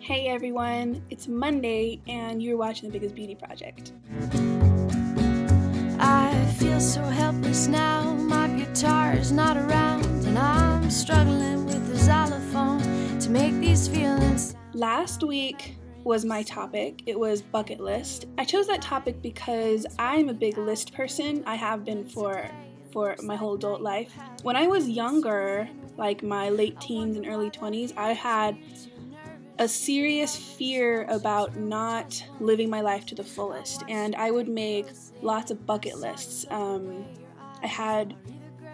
Hey everyone, it's Monday and you're watching The Biggest Beauty Project. I feel so helpless now, my guitar's not around, and I'm struggling with the xylophone to make these feelings. Last week was my topic. It was bucket list. I chose that topic because I'm a big list person. I have been for my whole adult life. When I was younger, like my late teens and early 20s, I had a serious fear about not living my life to the fullest, and I would make lots of bucket lists. I had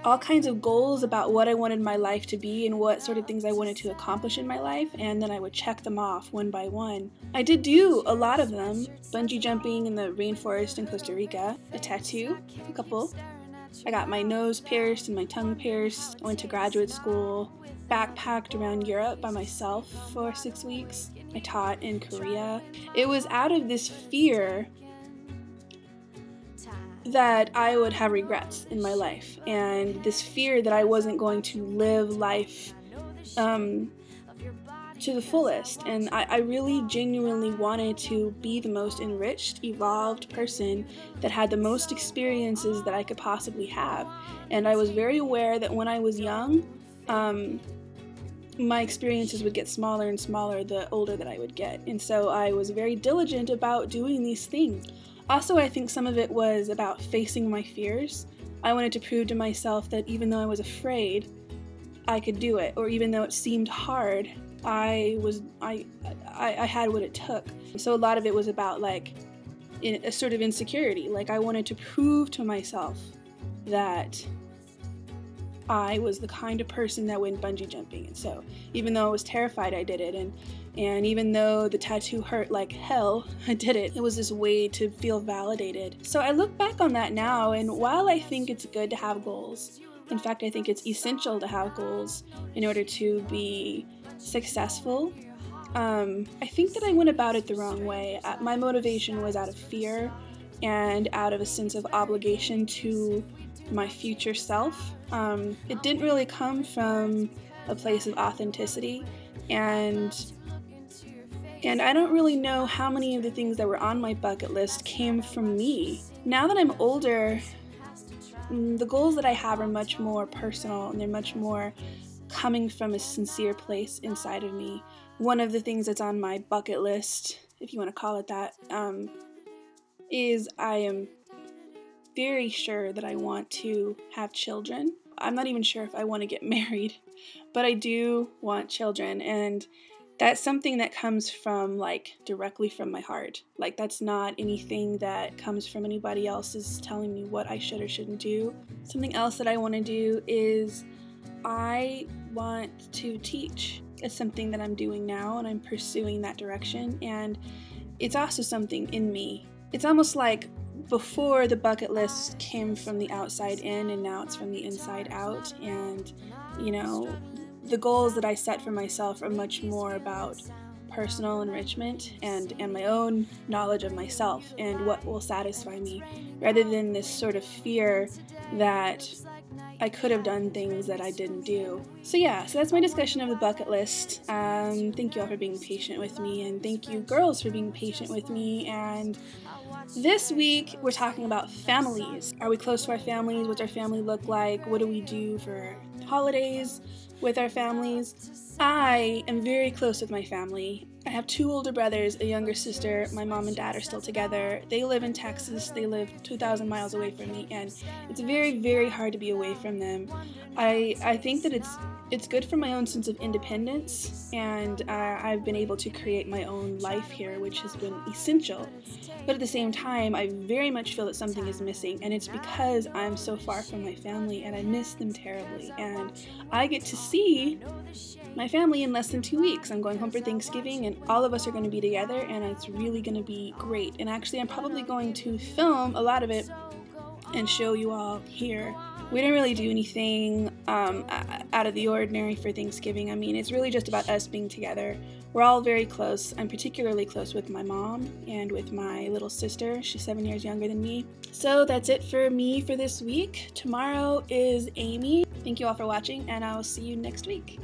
all kinds of goals about what I wanted my life to be and what sort of things I wanted to accomplish in my life, and then I would check them off one by one. I did do a lot of them: bungee jumping in the rainforest in Costa Rica, a tattoo, a couple. I got my nose pierced and my tongue pierced. I went to graduate school, backpacked around Europe by myself for 6 weeks. I taught in Korea. It was out of this fear that I would have regrets in my life, and this fear that I wasn't going to live life to the fullest. And I really genuinely wanted to be the most enriched, evolved person that had the most experiences that I could possibly have. And I was very aware that when I was young, my experiences would get smaller and smaller the older that I would get. And so I was very diligent about doing these things. Also, I think some of it was about facing my fears. I wanted to prove to myself that even though I was afraid, I could do it, or even though it seemed hard, I had what it took. So a lot of it was about like a sort of insecurity. Like I wanted to prove to myself that I was the kind of person that went bungee jumping. And so even though I was terrified, I did it. And even though the tattoo hurt like hell, I did it. It was this way to feel validated. So I look back on that now, and while I think it's good to have goals, in fact, I think it's essential to have goals in order to be successful, I think that I went about it the wrong way. My motivation was out of fear and out of a sense of obligation to my future self. It didn't really come from a place of authenticity, and I don't really know how many of the things that were on my bucket list came from me. Now that I'm older, the goals that I have are much more personal, and they're much more coming from a sincere place inside of me. One of the things that's on my bucket list, if you want to call it that, is I am very sure that I want to have children. I'm not even sure if I want to get married, but I do want children, and that's something that comes from directly from my heart. Like that's not anything that comes from anybody else's telling me what I should or shouldn't do. Something else that I want to do is I want to teach. It's something that I'm doing now, and I'm pursuing that direction, and it's also something in me. It's almost like before the bucket list came from the outside in, and now it's from the inside out. And you know, the goals that I set for myself are much more about personal enrichment and my own knowledge of myself and what will satisfy me, rather than this sort of fear that I could have done things that I didn't do. So yeah, so that's my discussion of the bucket list. Thank you all for being patient with me, and thank you girls for being patient with me. And this week we're talking about families. Are we close to our families? What's our family look like? What do we do for holidays with our families? I am very close with my family. I have 2 older brothers, a younger sister. My mom and dad are still together. They live in Texas. They live 2,000 miles away from me, and it's very, very hard to be away from them. I think that it's good for my own sense of independence, and I've been able to create my own life here, which has been essential. But at the same time, I very much feel that something is missing, and it's because I'm so far from my family, and I miss them terribly. And I get to see my family in less than 2 weeks. I'm going home for Thanksgiving, and all of us are going to be together, and it's really going to be great. And actually, I'm probably going to film a lot of it and show you all here. We don't really do anything out of the ordinary for Thanksgiving. I mean, it's really just about us being together. We're all very close. I'm particularly close with my mom and with my little sister. She's 7 years younger than me. So that's it for me for this week. Tomorrow is Amy. Thank you all for watching, and I will see you next week.